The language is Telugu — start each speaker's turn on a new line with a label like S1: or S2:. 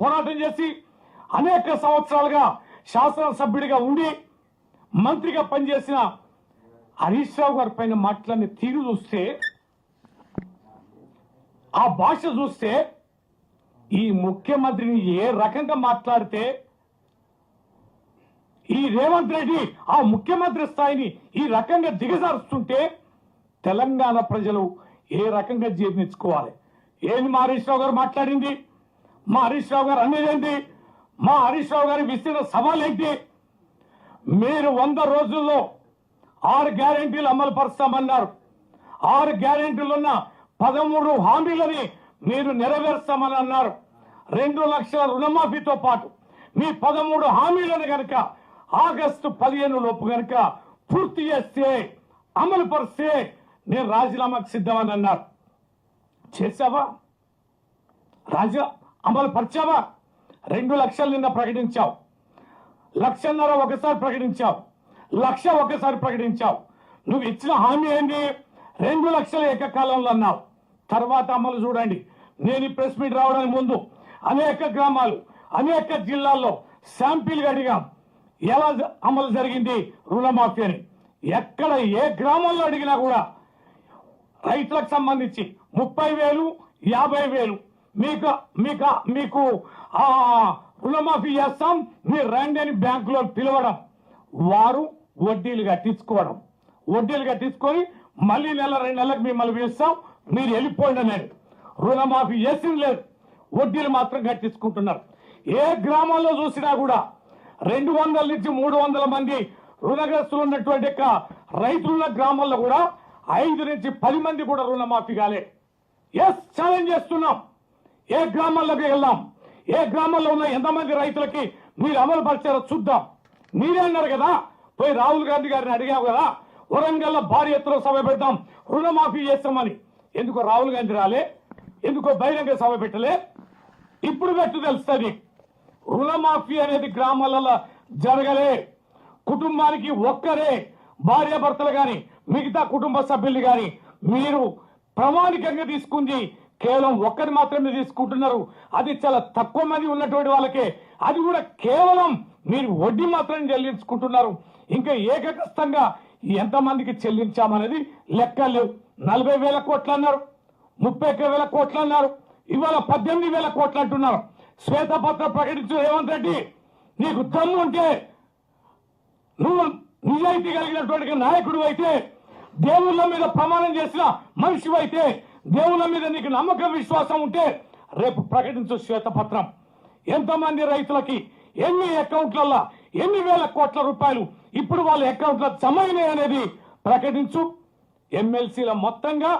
S1: పోరాటం చేసి అనేక సంవత్సరాలుగా శాసనసభ్యుడిగా ఉండి మంత్రిగా పనిచేసిన హరీష్ రావు గారి పైన మాట్లాడిన తీరు చూస్తే, ఆ భాష చూస్తే, ఈ ముఖ్యమంత్రిని ఏ రకంగా మాట్లాడితే ఈ రేవంత్ రెడ్డి ఆ ముఖ్యమంత్రి స్థాయిని ఈ రకంగా దిగజారుస్తుంటే తెలంగాణ ప్రజలు ఏ రకంగా జీర్ణించుకోవాలి? ఏంది మా హరీష్ రావు గారు మాట్లాడింది? మా హరీష్ రావు గారు అనేదేంటి? మా హరీష్ రావు గారి విస్తీర్ణ సవాల్ ఏంటి? మీరు 100 రోజుల్లో 6 గ్యారెంటీలు అమలు పరుస్తామన్నారు. 6 గ్యారెంటీలు ఉన్న 13 హామీలని మీరు నెరవేర్స్తామని అన్నారు. 2 లక్షల రుణమాఫీతో పాటు మీ 13 హామీలను కనుక ఆగస్టు 15 లోపు కనుక పూర్తి చేస్తే, అమలు పరిస్తే నేను రాజీనామాకు సిద్ధమని అన్నారు. చేశావా? అమలు పరిచావా? 2 లక్షలు నిన్న ప్రకటించావు, 1.5 లక్షలు ఒకసారి ప్రకటించావు, 1 లక్ష ఒకసారి ప్రకటించావు. నువ్వు ఇచ్చిన హామీ ఏంటి? 2 లక్షల ఏకకాలంలో అన్నావు. తర్వాత అమలు చూడండి. నేను ఈ ప్రెస్ మీట్ రావడానికి ముందు అనేక గ్రామాలు, అనేక జిల్లాల్లో శాంపిల్ అడిగాం, ఎలా అమలు జరిగింది రుణమాఫీ అని. ఎక్కడ ఏ గ్రామంలో అడిగినా కూడా రైతులకు సంబంధించి 30,000, 50,000 మీకు రుణమాఫీ చేస్తాం, మీరు రండి అని బ్యాంకులో పిలవడం, వారు వడ్డీలు కట్టించుకొని మళ్ళీ 1-2 నెలలకు మిమ్మల్ని పిలుస్తాం, మీరు వెళ్ళిపోండి అని. రుణమాఫీ చేసింది లేదు, వడ్డీలు మాత్రం కట్టించుకుంటున్నారు. ఏ గ్రామంలో చూసినా కూడా 200 నుంచి 300 మంది రుణగ్రస్తులు ఉన్నటువంటి రైతులున్న గ్రామాల్లో కూడా 5 నుంచి 10 మంది కూడా రుణమాఫీ కాలే. ఎస్, ఛాలెంజ్ చేస్తున్నాం. ఏ గ్రామాల్లోకి వెళ్దాం, ఏ గ్రామాల్లో ఉన్న ఎంతమంది రైతులకి మీరు అమలు పరిచారో చూద్దాం. మీరే అన్నారు కదా, పోయి రాహుల్ గాంధీ గారిని అడిగావు కదా, వరంగల్లో భారీ ఎత్తున సభ పెడతాం, రుణమాఫీ చేస్తామని. ఎందుకో రాహుల్ గాంధీ రాలే? ఎందుకో బహిరంగ సభ పెట్టలే? ఇప్పుడు పెట్టు తెలుస్తుంది. రుణమాఫీ అనేది గ్రామాలలో జరగలే. కుటుంబానికి ఒక్కరే భార్యాభర్తలు గాని మిగతా కుటుంబ సభ్యులు గాని మీరు ప్రామాణికంగా తీసుకుంది కేవలం ఒక్కరి మాత్రమే తీసుకుంటున్నారు. అది చాలా తక్కువ మంది ఉన్నటువంటి వాళ్ళకే, అది కూడా కేవలం మీరు వడ్డీ మాత్రం చెల్లించుకుంటున్నారు. ఇంకా ఏకకస్తంగా ఎంతమందికి చెల్లించామనేది లెక్క లేవు. 40,000 కోట్లు అన్నారు, 31,000 కోట్లు అన్నారు, ఇవాళ 18,000 కోట్లు అంటున్నారు. శ్వేతపత్రం ప్రకటించు రేవంత్ రెడ్డి, నీకు దమ్ము ఉంటే, నువ్వు నిజాయితీ కలిగినటువంటి నాయకుడు అయితే, దేవుళ్ళ మీద ప్రమాణం చేసిన మనిషి అయితే, దేవుళ్ళ మీద నీకు నమ్మకం విశ్వాసం ఉంటే రేపు ప్రకటించు శ్వేతపత్రం. ఎంతమంది రైతులకి ఎన్ని అకౌంట్లలో ఎన్ని వేల కోట్ల రూపాయలు ఇప్పుడు వాళ్ళ అకౌంట్లో జమ అయినాయి అనేది ప్రకటించు. ఎమ్మెల్సీల మొత్తంగా